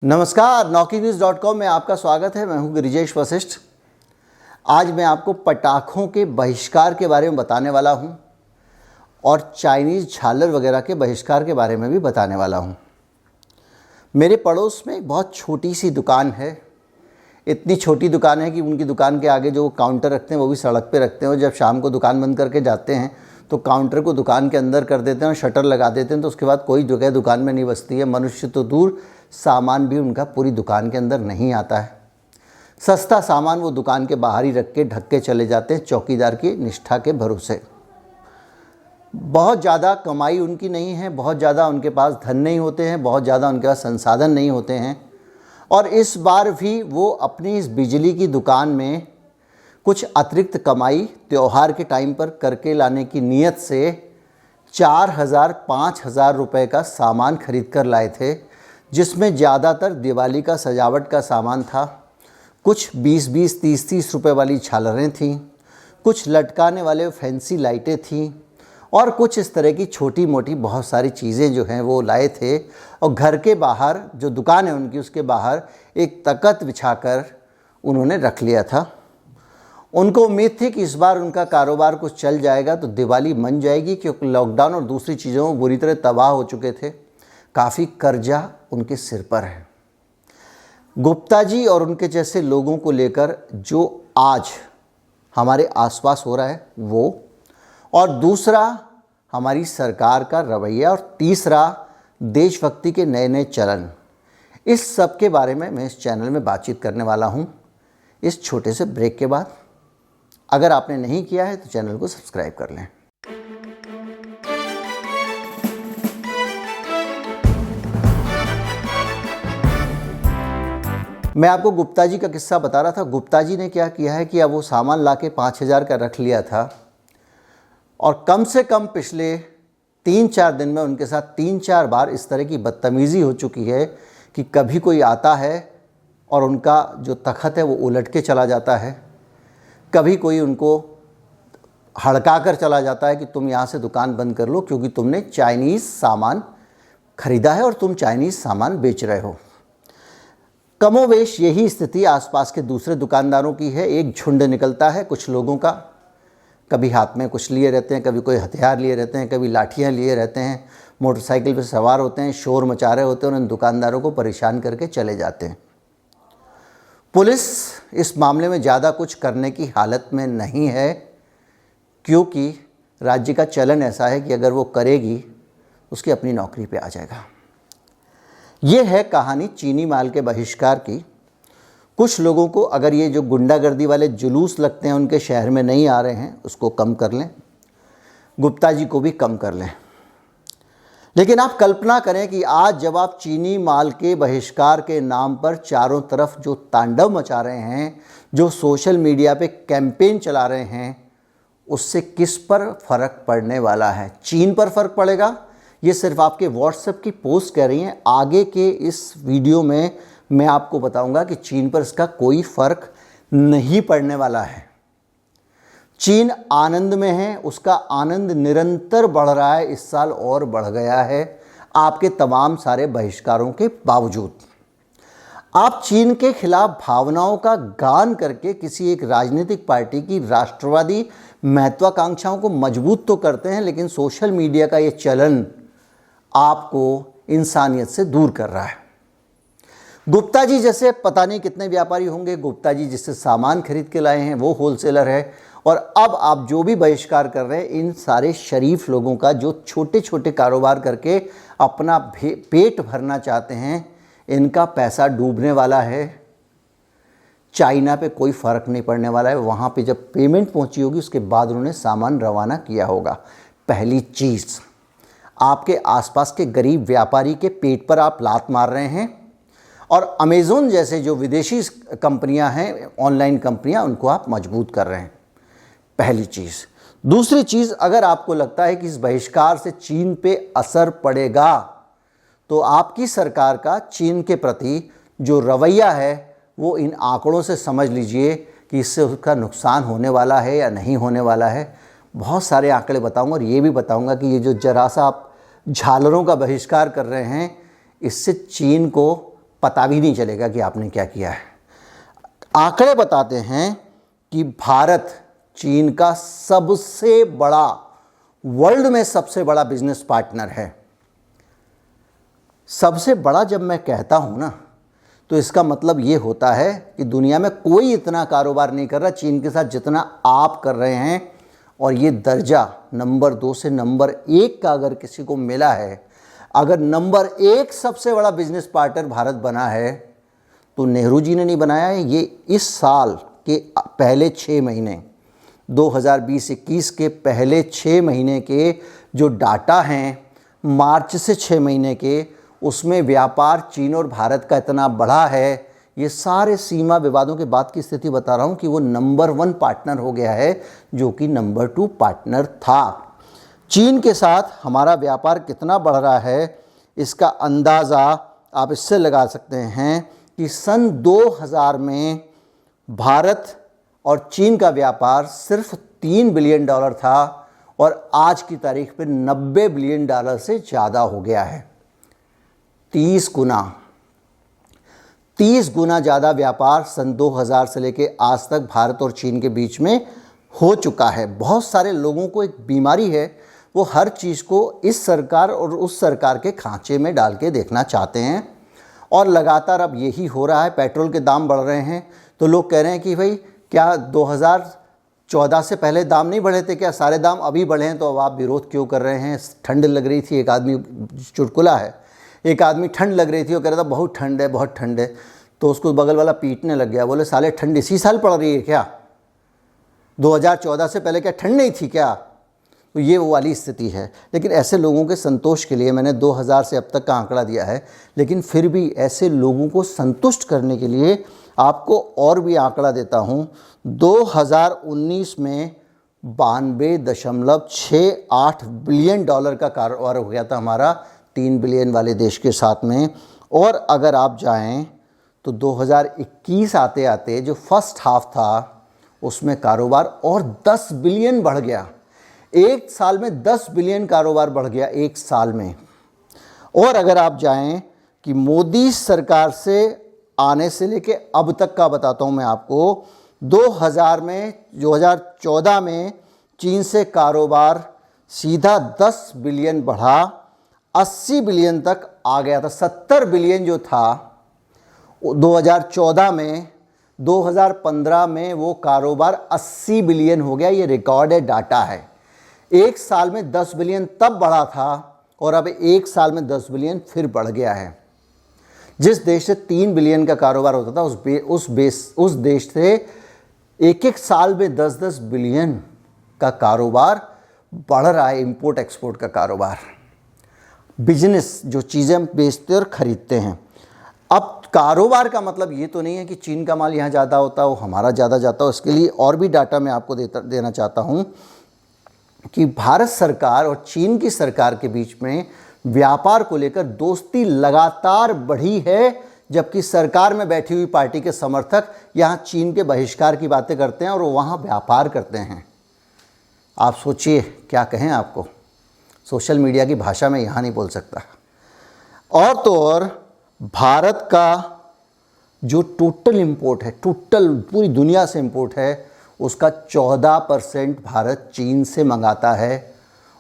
नमस्कार, NaukiNews.com में आपका स्वागत है। मैं हूं गिरिजेश वशिष्ठ। आज मैं आपको पटाखों के बहिष्कार के बारे में बताने वाला हूं और चाइनीज़ झालर वगैरह के बहिष्कार के बारे में भी बताने वाला हूं। मेरे पड़ोस में एक बहुत छोटी सी दुकान है। इतनी छोटी दुकान है कि उनकी दुकान के आगे जो काउंटर रखते हैं वो भी सड़क पे रखते हैं, और जब शाम को दुकान बंद करके जाते हैं तो काउंटर को दुकान के अंदर कर देते हैं और शटर लगा देते हैं। तो उसके बाद कोई जगह दुकान में नहीं बचती है। मनुष्य तो दूर, सामान भी उनका पूरी दुकान के अंदर नहीं आता है। सस्ता सामान वो दुकान के बाहर ही रख के ढक के चले जाते हैं, चौकीदार की निष्ठा के भरोसे। बहुत ज़्यादा कमाई उनकी नहीं है, बहुत ज़्यादा उनके पास धन नहीं होते हैं, बहुत ज़्यादा उनके पास संसाधन नहीं होते हैं। और इस बार भी वो अपनी इस बिजली की दुकान में कुछ अतिरिक्त कमाई त्यौहार के टाइम पर करके लाने की नीयत से 4,000-5,000 रुपये का सामान खरीद कर लाए थे, जिसमें ज़्यादातर दिवाली का सजावट का सामान था। कुछ 20-20, 30-30 रुपये वाली झालरें थीं, कुछ लटकाने वाले फैंसी लाइटें थीं, और कुछ इस तरह की छोटी मोटी बहुत सारी चीज़ें जो हैं वो लाए थे। और घर के बाहर जो दुकान है उनकी, उसके बाहर एक तख्त बिछाकर उन्होंने रख लिया था। उनको उम्मीद थी कि इस बार उनका कारोबार कुछ चल जाएगा तो दिवाली मन जाएगी, क्योंकि लॉकडाउन और दूसरी चीज़ों में बुरी तरह तबाह हो चुके थे। काफ़ी कर्जा उनके सिर पर है। गुप्ता जी और उनके जैसे लोगों को लेकर जो आज हमारे आसपास हो रहा है वो, और दूसरा हमारी सरकार का रवैया, और तीसरा देशभक्ति के नए नए चलन, इस सब के बारे में मैं इस चैनल में बातचीत करने वाला हूं इस छोटे से ब्रेक के बाद। अगर आपने नहीं किया है तो चैनल को सब्सक्राइब कर लें। मैं आपको गुप्ता जी का किस्सा बता रहा था। गुप्ता जी ने क्या किया है कि अब वो सामान लाके 5,000 का रख लिया था, और कम से कम पिछले 3-4 दिन में उनके साथ 3-4 बार इस तरह की बदतमीज़ी हो चुकी है कि कभी कोई आता है और उनका जो तख्त है वो उलट के चला जाता है, कभी कोई उनको हड़का कर चला जाता है कि तुम यहाँ से दुकान बंद कर लो क्योंकि तुमने चाइनीज़ सामान ख़रीदा है और तुम चाइनीज़ सामान बेच रहे हो। कमोवेश यही स्थिति आसपास के दूसरे दुकानदारों की है। एक झुंड निकलता है कुछ लोगों का, कभी हाथ में कुछ लिए रहते हैं, कभी कोई हथियार लिए रहते हैं, कभी लाठियाँ लिए रहते हैं, मोटरसाइकिल पर सवार होते हैं, शोर मचा रहे होते हैं और उन दुकानदारों को परेशान करके चले जाते हैं। पुलिस इस मामले में ज़्यादा कुछ करने की हालत में नहीं है, क्योंकि राज्य का चलन ऐसा है कि अगर वो करेगी उसकी अपनी नौकरी पे आ जाएगा। ये है कहानी चीनी माल के बहिष्कार की। कुछ लोगों को अगर ये जो गुंडागर्दी वाले जुलूस लगते हैं उनके शहर में नहीं आ रहे हैं, उसको कम कर लें, गुप्ता जी को भी कम कर लें। लेकिन आप कल्पना करें कि आज जब आप चीनी माल के बहिष्कार के नाम पर चारों तरफ जो तांडव मचा रहे हैं, जो सोशल मीडिया पे कैंपेन चला रहे हैं, उससे किस पर फ़र्क पड़ने वाला है? चीन पर फ़र्क पड़ेगा? ये सिर्फ आपके व्हाट्सएप की पोस्ट कह रही हैं। आगे के इस वीडियो में मैं आपको बताऊंगा कि चीन पर इसका कोई फ़र्क नहीं पड़ने वाला है। चीन आनंद में है, उसका आनंद निरंतर बढ़ रहा है, इस साल और बढ़ गया है आपके तमाम सारे बहिष्कारों के बावजूद। आप चीन के खिलाफ भावनाओं का गान करके किसी एक राजनीतिक पार्टी की राष्ट्रवादी महत्वाकांक्षाओं को मजबूत तो करते हैं, लेकिन सोशल मीडिया का ये चलन आपको इंसानियत से दूर कर रहा है। गुप्ता जी जैसे पता नहीं कितने व्यापारी होंगे, गुप्ता जी जिससे सामान खरीद के लाए हैं वो होलसेलर है, और अब आप जो भी बहिष्कार कर रहे हैं, इन सारे शरीफ लोगों का जो छोटे छोटे कारोबार करके अपना पेट भरना चाहते हैं, इनका पैसा डूबने वाला है। चाइना पे कोई फ़र्क नहीं पड़ने वाला है। वहाँ पे जब पेमेंट पहुँची होगी उसके बाद उन्होंने सामान रवाना किया होगा। पहली चीज़, आपके आसपास के गरीब व्यापारी के पेट पर आप लात मार रहे हैं, और अमेज़न जैसे जो विदेशी कंपनियां हैं, ऑनलाइन कंपनियां, उनको आप मजबूत कर रहे हैं। पहली चीज़। दूसरी चीज़, अगर आपको लगता है कि इस बहिष्कार से चीन पे असर पड़ेगा, तो आपकी सरकार का चीन के प्रति जो रवैया है वो इन आंकड़ों से समझ लीजिए कि इससे उसका नुकसान होने वाला है या नहीं होने वाला है। बहुत सारे आंकड़े बताऊंगा, और ये भी बताऊंगा कि ये जो जरा सा आप झालरों का बहिष्कार कर रहे हैं, इससे चीन को पता भी नहीं चलेगा कि आपने क्या किया है। आंकड़े बताते हैं कि भारत चीन का सबसे बड़ा, वर्ल्ड में सबसे बड़ा बिजनेस पार्टनर है। सबसे बड़ा जब मैं कहता हूं ना, तो इसका मतलब ये होता है कि दुनिया में कोई इतना कारोबार नहीं कर रहा चीन के साथ जितना आप कर रहे हैं। और ये दर्जा नंबर 2 से नंबर 1 का अगर किसी को मिला है, अगर नंबर 1 सबसे बड़ा बिजनेस पार्टनर भारत बना है, तो नेहरू जी ने नहीं बनाया है। ये इस साल के पहले 6 महीने, 2020-21 के पहले 6 महीने के जो डाटा हैं, मार्च से 6 महीने के, उसमें व्यापार चीन और भारत का इतना बढ़ा है। ये सारे सीमा विवादों के बाद की स्थिति बता रहा हूँ कि वो नंबर 1 पार्टनर हो गया है, जो कि नंबर 2 पार्टनर था। चीन के साथ हमारा व्यापार कितना बढ़ रहा है, इसका अंदाज़ा आप इससे लगा सकते हैं कि सन 2000 में भारत और चीन का व्यापार सिर्फ $3 बिलियन था और आज की तारीख पे $90 बिलियन से ज़्यादा हो गया है। 30 गुना ज़्यादा व्यापार सन 2000 से लेके आज तक भारत और चीन के बीच में हो चुका है। बहुत सारे लोगों को एक बीमारी है, वो हर चीज़ को इस सरकार और उस सरकार के खांचे में डाल के देखना चाहते हैं, और लगातार अब यही हो रहा है। पेट्रोल के दाम बढ़ रहे हैं तो लोग कह रहे हैं कि भाई क्या 2014 से पहले दाम नहीं बढ़े थे क्या, सारे दाम अभी बढ़े हैं तो अब आप विरोध क्यों कर रहे हैं। ठंड लग रही थी, एक आदमी चुटकुला है, एक आदमी ठंड लग रही थी, वो कह रहा था बहुत ठंड है बहुत ठंड है, तो उसको बगल वाला पीटने लग गया, बोले साले ठंड इसी साल पड़ रही है क्या, 2014 से पहले क्या ठंड नहीं थी क्या। तो ये वो वाली स्थिति है। लेकिन ऐसे लोगों के संतोष के लिए मैंने 2000 से अब तक का आंकड़ा दिया है, लेकिन फिर भी ऐसे लोगों को संतुष्ट करने के लिए आपको और भी आंकड़ा देता हूँ। 2019 में $92.68 बिलियन का कारोबार हो गया था हमारा 3 बिलियन वाले देश के साथ में। और अगर आप जाएं तो 2021 आते आते जो फर्स्ट हाफ था, उसमें कारोबार और 10 बिलियन बढ़ गया। एक साल में 10 बिलियन कारोबार बढ़ गया, एक साल में। और अगर आप जाएं कि मोदी सरकार से आने से लेके अब तक का बताता हूं मैं आपको, 2014 में चीन से कारोबार सीधा 10 बिलियन बढ़ा, 80 बिलियन तक आ गया था। 70 बिलियन जो था 2014 में, 2015 में वो कारोबार 80 बिलियन हो गया। ये रिकॉर्ड है, डाटा है। एक साल में 10 बिलियन तब बढ़ा था और अब एक साल में 10 बिलियन फिर बढ़ गया है। जिस देश से 3 बिलियन का कारोबार होता था उस देश से एक साल में 10-10 बिलियन का कारोबार बढ़ रहा है। इंपोर्ट एक्सपोर्ट का कारोबार, बिजनेस, जो चीज़ें हम बेचते और ख़रीदते हैं। अब कारोबार का मतलब ये तो नहीं है कि चीन का माल यहाँ ज़्यादा होता हो, हमारा ज़्यादा जाता हो। इसके लिए और भी डाटा मैं आपको देना चाहता हूँ कि भारत सरकार और चीन की सरकार के बीच में व्यापार को लेकर दोस्ती लगातार बढ़ी है, जबकि सरकार में बैठी हुई पार्टी के समर्थक यहाँ चीन के बहिष्कार की बातें करते हैं और वहाँ व्यापार करते हैं। आप सोचिए क्या कहें आपको, सोशल मीडिया की भाषा में यहाँ नहीं बोल सकता। और तो और भारत का जो टोटल इंपोर्ट है, टोटल पूरी दुनिया से इंपोर्ट है, उसका 14% भारत चीन से मंगाता है।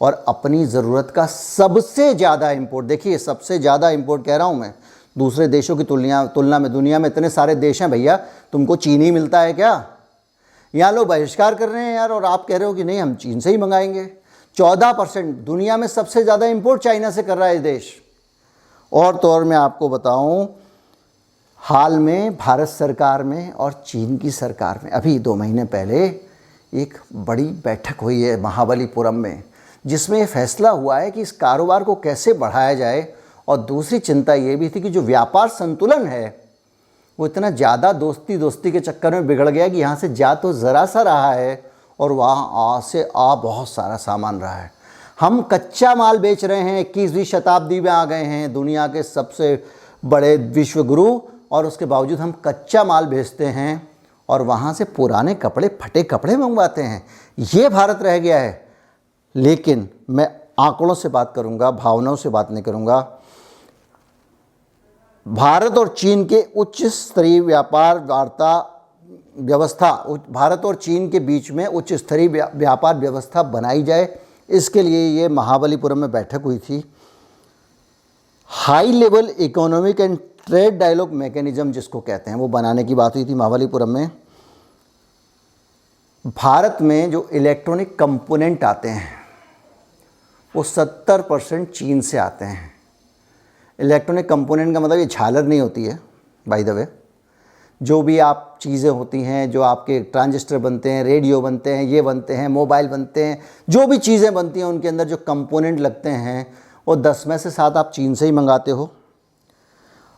और अपनी ज़रूरत का सबसे ज़्यादा इंपोर्ट, देखिए सबसे ज़्यादा इंपोर्ट कह रहा हूँ मैं, दूसरे देशों की तुलना में। दुनिया में इतने सारे देश हैं भैया, तुमको चीन ही मिलता है क्या? यहाँ लोग बहिष्कार कर रहे हैं यार, और आप कह रहे हो कि नहीं हम चीन से ही मंगाएंगे। 14% दुनिया में सबसे ज़्यादा इंपोर्ट चाइना से कर रहा है देश। और तो और मैं आपको बताऊं, हाल में भारत सरकार में और चीन की सरकार में अभी 2 महीने पहले एक बड़ी बैठक हुई है महाबलीपुरम में, जिसमें ये फैसला हुआ है कि इस कारोबार को कैसे बढ़ाया जाए। और दूसरी चिंता ये भी थी कि जो व्यापार संतुलन है वो इतना ज़्यादा दोस्ती के चक्कर में बिगड़ गया कि यहाँ से जा तो ज़रा सा रहा है और वहाँ से आ बहुत सारा सामान रहा है। हम कच्चा माल बेच रहे हैं, 21वीं शताब्दी में आ गए हैं, दुनिया के सबसे बड़े विश्वगुरु, और उसके बावजूद हम कच्चा माल बेचते हैं और वहाँ से पुराने कपड़े, फटे कपड़े मंगवाते हैं। ये भारत रह गया है। लेकिन मैं आंकड़ों से बात करूँगा, भावनाओं से बात नहीं करूँगा। भारत और चीन के उच्च स्तरीय व्यापार वार्ता व्यवस्था, भारत और चीन के बीच में उच्च स्तरीय व्यापार व्यवस्था बनाई जाए, इसके लिए ये महाबलीपुरम में बैठक हुई थी। High level economic and trade dialogue mechanism जिसको कहते हैं, वो बनाने की बात हुई थी महाबलीपुरम में। भारत में जो इलेक्ट्रॉनिक कंपोनेंट आते हैं वो 70% चीन से आते हैं। इलेक्ट्रॉनिक कंपोनेंट का मतलब ये झालर नहीं होती है, बाय द वे। जो भी आप चीज़ें होती हैं, जो आपके ट्रांजिस्टर बनते हैं, रेडियो बनते हैं, ये बनते हैं, मोबाइल बनते हैं, जो भी चीज़ें बनती हैं उनके अंदर जो कंपोनेंट लगते हैं वो 10 में से 7 आप चीन से ही मंगाते हो।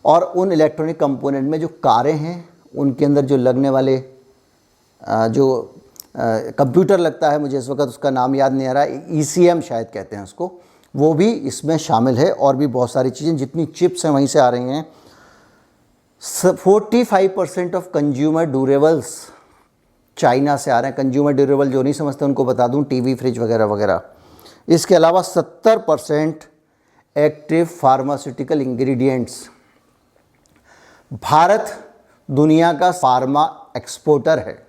और उन इलेक्ट्रॉनिक कंपोनेंट में जो कारें हैं उनके अंदर जो लगने वाले जो कंप्यूटर लगता है, मुझे इस वक्त उसका नाम याद नहीं आ रहा, ECM शायद कहते हैं उसको, वो भी इसमें शामिल है। और भी बहुत सारी चीज़ें, जितनी चिप्स हैं वहीं से आ रही हैं। 45% ऑफ कंज्यूमर ड्यूरेबल्स चाइना से आ रहे हैं। कंज्यूमर ड्यूरेबल जो नहीं समझते उनको बता दूं, टीवी, फ्रिज वगैरह वगैरह। इसके अलावा 70% एक्टिव फार्मास्यूटिकल इंग्रेडिएंट्स। भारत दुनिया का फार्मा एक्सपोर्टर है,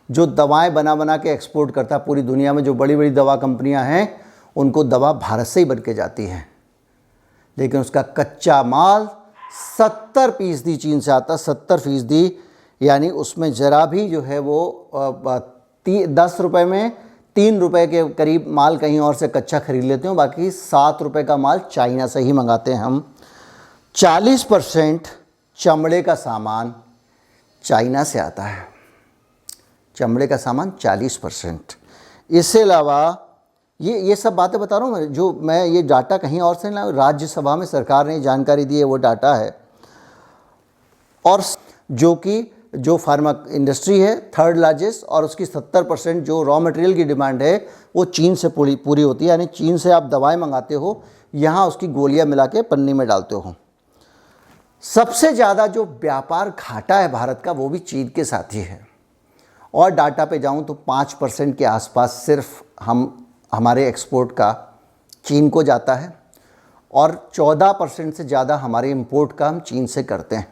जो दवाएं बना बना के एक्सपोर्ट करता है पूरी दुनिया में। जो बड़ी बड़ी दवा कंपनियां हैं उनको दवा भारत से ही बन के जाती है, लेकिन उसका कच्चा माल 70% चीन से आता है। 70%, यानी उसमें ज़रा भी जो है वो 10 रुपये में 3 रुपये के करीब माल कहीं और से कच्चा खरीद लेते हो, बाकी 7 रुपये का माल चाइना से ही मंगाते हैं हम। 40% चमड़े का सामान चाइना से आता है, चमड़े का सामान 40%। इससे अलावा ये सब बातें बता रहा हूँ मैं, जो मैं ये डाटा कहीं और से नहीं, राज्यसभा में सरकार ने जानकारी दी है, वो डाटा है। और जो फार्मा इंडस्ट्री है 3rd लार्जेस्ट, और उसकी 70% जो रॉ मटेरियल की डिमांड है वो चीन से पूरी होती है। यानी चीन से आप दवाएं मंगाते हो, यहाँ उसकी गोलियां मिला के पन्नी में डालते हो। सबसे ज़्यादा जो व्यापार घाटा है भारत का वो भी चीन के साथ ही है। और डाटा पे जाऊँ तो 5% के आसपास सिर्फ हमारे एक्सपोर्ट का चीन को जाता है, और 14% से ज़्यादा हमारे इंपोर्ट का हम चीन से करते हैं।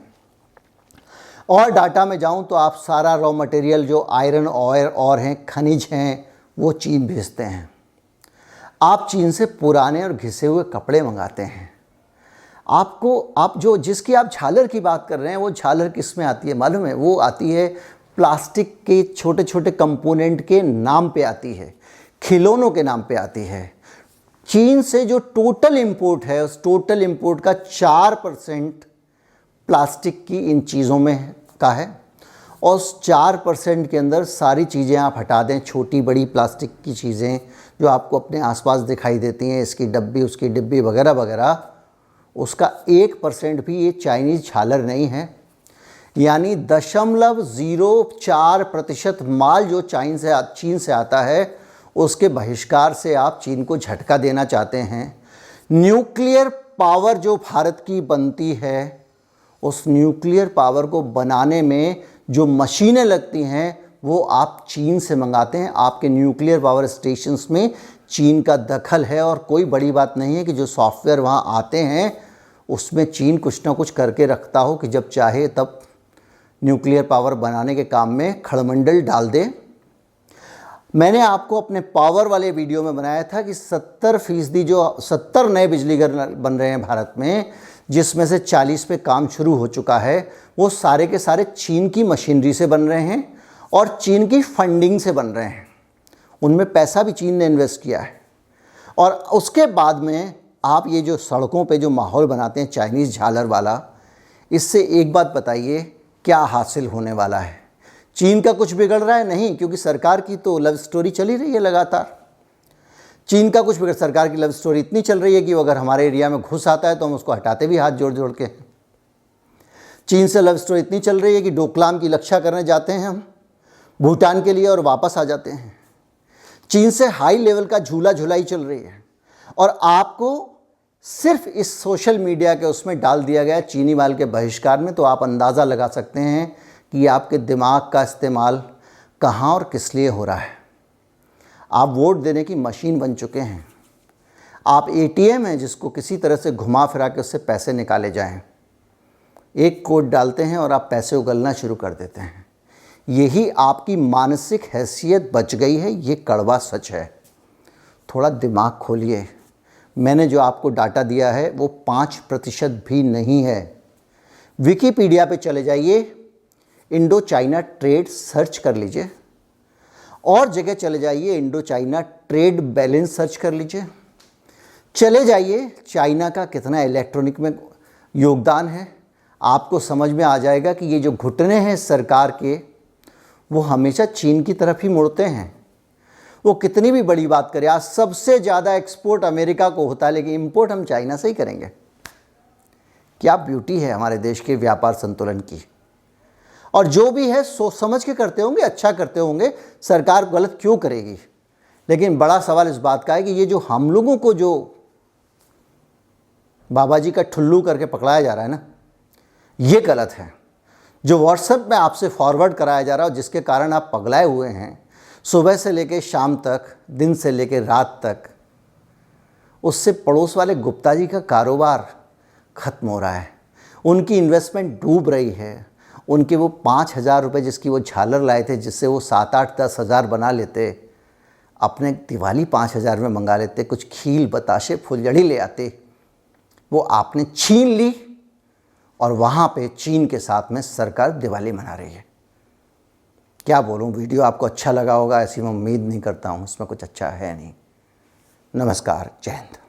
और डाटा में जाऊं तो आप सारा रॉ मटेरियल जो आयरन और हैं, खनिज हैं, वो चीन भेजते हैं। आप चीन से पुराने और घिसे हुए कपड़े मंगाते हैं। आप जिसकी आप झालर की बात कर रहे हैं, वो झालर किस में आती है मालूम है? वो आती है प्लास्टिक के छोटे छोटे कंपोनेंट के नाम पे आती है, खिलौनों के नाम पे आती है। चीन से जो टोटल इंपोर्ट है, उस टोटल इंपोर्ट का 4% प्लास्टिक की इन चीज़ों में का है। और उस 4% के अंदर सारी चीज़ें आप हटा दें, छोटी बड़ी प्लास्टिक की चीज़ें जो आपको अपने आसपास दिखाई देती हैं, इसकी डब्बी, उसकी डिब्बी वगैरह वगैरह, उसका 1% भी ये चाइनीज़ झालर नहीं है। यानी 0.04% माल जो चीन से आता है, उसके बहिष्कार से आप चीन को झटका देना चाहते हैं। न्यूक्लियर पावर जो भारत की बनती है, उस न्यूक्लियर पावर को बनाने में जो मशीनें लगती हैं वो आप चीन से मंगाते हैं। आपके न्यूक्लियर पावर स्टेशंस में चीन का दखल है, और कोई बड़ी बात नहीं है कि जो सॉफ्टवेयर वहाँ आते हैं उसमें चीन कुछ ना कुछ करके रखता हो कि जब चाहे तब न्यूक्लियर पावर बनाने के काम में खड़मंडल डाल दे। मैंने आपको अपने पावर वाले वीडियो में बनाया था कि 70% जो 70 नए बिजली घर बन रहे हैं भारत में, जिसमें से 40 पे काम शुरू हो चुका है, वो सारे के सारे चीन की मशीनरी से बन रहे हैं और चीन की फंडिंग से बन रहे हैं। उनमें पैसा भी चीन ने इन्वेस्ट किया है। और उसके बाद में आप ये जो सड़कों पे जो माहौल बनाते हैं चाइनीज़ झालर वाला, इससे एक बात बताइए क्या हासिल होने वाला है? चीन का कुछ बिगड़ रहा है? नहीं, क्योंकि सरकार की तो लव स्टोरी चली रही है लगातार। चीन का कुछ बिगड़, सरकार की लव स्टोरी इतनी चल रही है कि वो अगर हमारे एरिया में घुस आता है तो हम उसको हटाते भी हाथ जोड़ जोड़ के। चीन से लव स्टोरी इतनी चल रही है कि डोकलाम की रक्षा करने जाते हैं हम भूटान के लिए और वापस आ जाते हैं। चीन से हाई लेवल का झूला झुलाई चल रही है, और आपको सिर्फ इस सोशल मीडिया के उसमें डाल दिया गया चीनी माल के बहिष्कार में, तो आप अंदाज़ा लगा सकते हैं कि आपके दिमाग का इस्तेमाल कहाँ और किस लिए हो रहा है। आप वोट देने की मशीन बन चुके हैं। आप ATM हैं जिसको किसी तरह से घुमा फिरा के उससे पैसे निकाले जाएं। एक कोड डालते हैं और आप पैसे उगलना शुरू कर देते हैं। यही आपकी मानसिक हैसियत बच गई है, ये कड़वा सच है। थोड़ा दिमाग खोलिए। मैंने जो आपको डाटा दिया है वो 5% भी नहीं है। विकिपीडिया पे चले जाइए, इंडो चाइना ट्रेड सर्च कर लीजिए, और जगह चले जाइए Indo China trade balance search कर लीजिए, चले जाइए चाइना का कितना इलेक्ट्रॉनिक में योगदान है। आपको समझ में आ जाएगा कि ये जो घुटने हैं सरकार के, वो हमेशा चीन की तरफ ही मुड़ते हैं। वो कितनी भी बड़ी बात करे, आज सबसे ज़्यादा एक्सपोर्ट अमेरिका को होता है, लेकिन इंपोर्ट हम चाइना से ही करेंगे। क्या ब्यूटी है हमारे देश के व्यापार संतुलन की। और जो भी है सोच समझ के करते होंगे, अच्छा करते होंगे, सरकार गलत क्यों करेगी। लेकिन बड़ा सवाल इस बात का है कि ये जो हम लोगों को जो बाबा जी का ठुल्लू करके पकड़ाया जा रहा है ना, ये गलत है। जो व्हाट्सएप में आपसे फॉरवर्ड कराया जा रहा है, जिसके कारण आप पगलाए हुए हैं सुबह से लेकर शाम तक, दिन से लेकर रात तक, उससे पड़ोस वाले गुप्ता जी का कारोबार ख़त्म हो रहा है। उनकी इन्वेस्टमेंट डूब रही है। उनके वो 5,000 रुपये जिसकी वो झालर लाए थे, जिससे वो 7, 8, 10 हज़ार बना लेते, अपने दिवाली 5,000 में मंगा लेते, कुछ खील बताशे फुलझड़ी ले आते, वो आपने छीन ली। और वहाँ पे चीन के साथ में सरकार दिवाली मना रही है। क्या बोलूँ, वीडियो आपको अच्छा लगा होगा ऐसी मैं उम्मीद नहीं करता हूँ, इसमें कुछ अच्छा है नहीं। नमस्कार, जय हिंद।